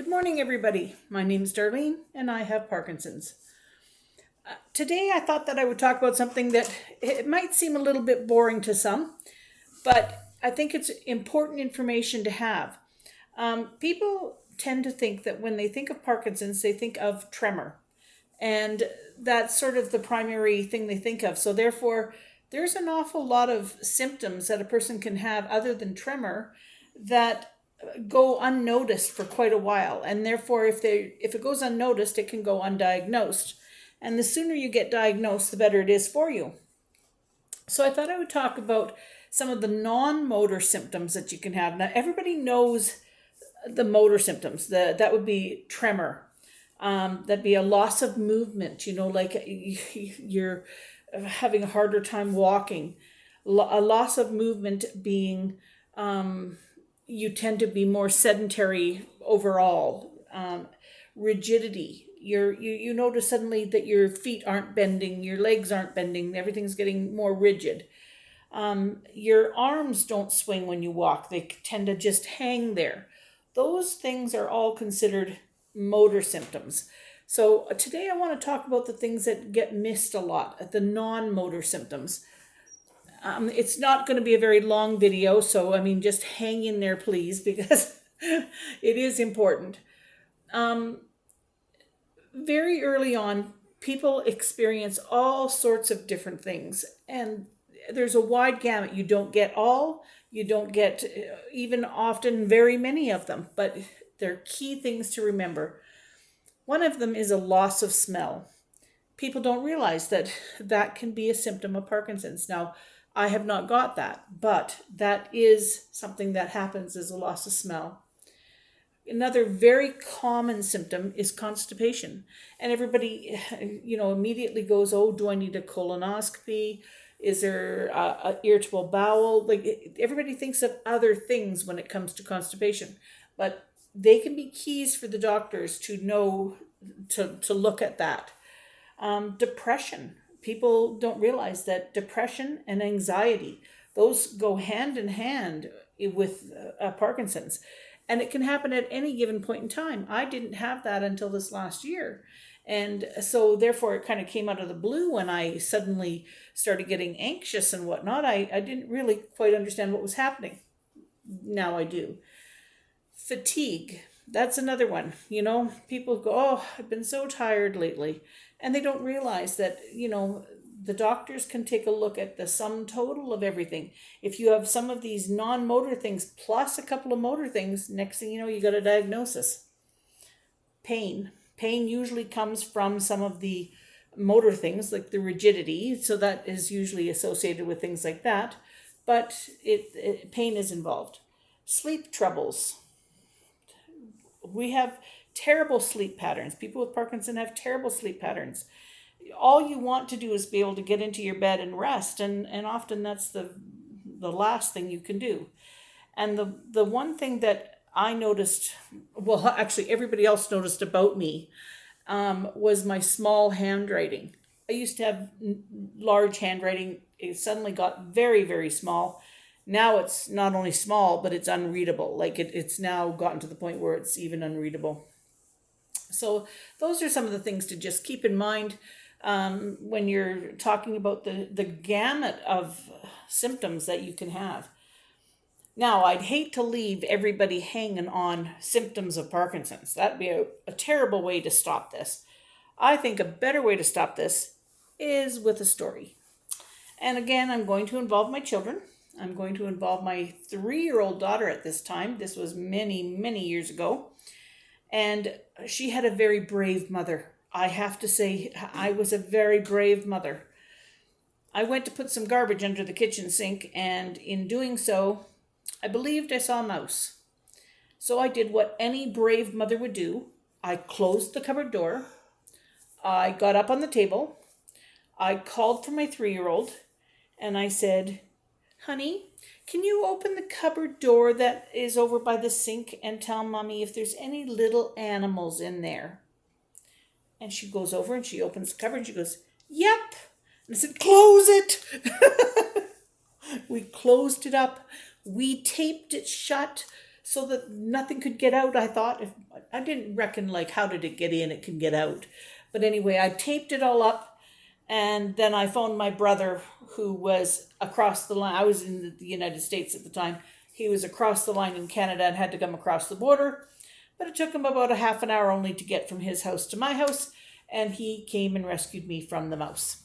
Good morning, everybody. My name is Darlene, and I have Parkinson's. Today, I thought that I would talk about something that it might seem a little bit boring to some, but I think it's important information to have. People tend to think that when they think of Parkinson's, they think of tremor, and that's sort of the primary thing they think of. So, therefore, there's an awful lot of symptoms that a person can have other than tremor that go unnoticed for quite a while, and therefore if it goes unnoticed, it can go undiagnosed, and the sooner you get diagnosed, the better it is for you. So I thought I would talk about some of the non-motor symptoms that you can have. Now everybody knows the motor symptoms. That would be tremor, that'd be a loss of movement, like you're having a harder time walking, a loss of movement being you tend to be more sedentary overall. Rigidity. You notice suddenly that your feet aren't bending, your legs aren't bending, everything's getting more rigid. Your arms don't swing when you walk, they tend to just hang there. Those things are all considered motor symptoms. So today I want to talk about the things that get missed a lot, the non-motor symptoms. It's not going to be a very long video, so just hang in there, please, because it is important. Very early on, people experience all sorts of different things, and there's a wide gamut. You don't get all, you don't get even often very many of them, but they're key things to remember. One of them is a loss of smell. People don't realize that can be a symptom of Parkinson's. Now, I have not got that, but that is something that happens, is a loss of smell. Another very common symptom is constipation. And everybody, immediately goes, oh, do I need a colonoscopy? Is there a irritable bowel? Everybody thinks of other things when it comes to constipation, but they can be keys for the doctors to know, to look at that. Depression. People don't realize that depression and anxiety, those go hand in hand with Parkinson's. And it can happen at any given point in time. I didn't have that until this last year. And so therefore it kind of came out of the blue when I suddenly started getting anxious and whatnot. I didn't really quite understand what was happening. Now I do. Fatigue. That's another one. People go, oh, I've been so tired lately. And they don't realize that, the doctors can take a look at the sum total of everything. If you have some of these non-motor things plus a couple of motor things, next thing you know, you got a diagnosis. Pain. Pain usually comes from some of the motor things, like the rigidity. So that is usually associated with things like that. But pain is involved. Sleep troubles. We have terrible sleep patterns. People with Parkinson have terrible sleep patterns. All you want to do is be able to get into your bed and rest, and often that's the last thing you can do. And the one thing that I noticed, well, actually everybody else noticed about me, was my small handwriting. I used to have large handwriting. It suddenly got very, very small. Now it's not only small, but it's unreadable. It's now gotten to the point where it's even unreadable. So those are some of the things to just keep in mind when you're talking about the gamut of symptoms that you can have. Now, I'd hate to leave everybody hanging on symptoms of Parkinson's. That'd be a terrible way to stop this. I think a better way to stop this is with a story. And again, I'm going to involve my children. I'm going to involve my 3-year-old daughter at this time. This was many, many years ago. And she had a very brave mother. I have to say, I was a very brave mother. I went to put some garbage under the kitchen sink, and in doing so, I believed I saw a mouse. So I did what any brave mother would do. I closed the cupboard door. I got up on the table. I called for my 3-year-old, and I said, honey, can you open the cupboard door that is over by the sink and tell Mommy if there's any little animals in there? And she goes over and she opens the cupboard and she goes, yep. And I said, close it. We closed it up. We taped it shut so that nothing could get out. I thought, I didn't reckon, like, how did it get in? It can get out. But anyway, I taped it all up, and then I phoned my brother, who was across the line. I was in the United States at the time. He was across the line in Canada and had to come across the border. But it took him about a half an hour only to get from his house to my house, and he came and rescued me from the mouse.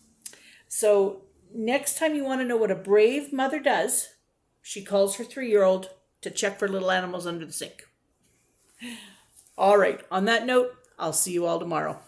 So next time you want to know what a brave mother does, she calls her 3-year-old to check for little animals under the sink. All right, on that note, I'll see you all tomorrow.